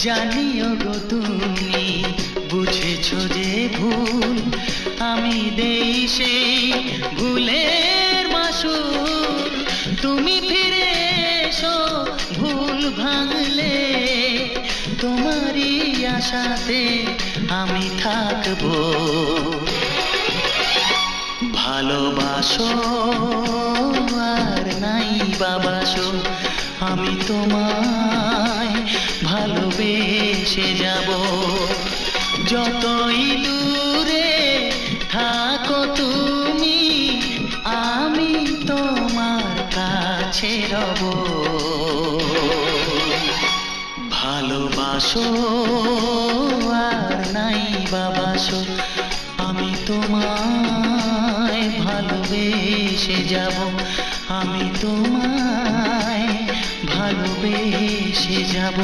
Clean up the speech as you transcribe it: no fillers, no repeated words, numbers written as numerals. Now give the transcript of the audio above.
জানিও গো তুমি বুঝেছো যে ভুল আমি দেই সেই ভুলের মাসুল। তুমি ফিরে এসো ভুল ভাঙলে, তোমারই আশাতে আমি থাকবো। ভালোবাসো আর নাই বাবাসো, আমি তোমায় ভালোবেসে যাব। যতই দূরে থাকো তুমি, আমি তোমার কাছে রব। ভালোবাসো আর নাই বাবাসো, আমি তোমায় ভালোবেসে যাব। আমি তোমায় ভালোবেসে যাব।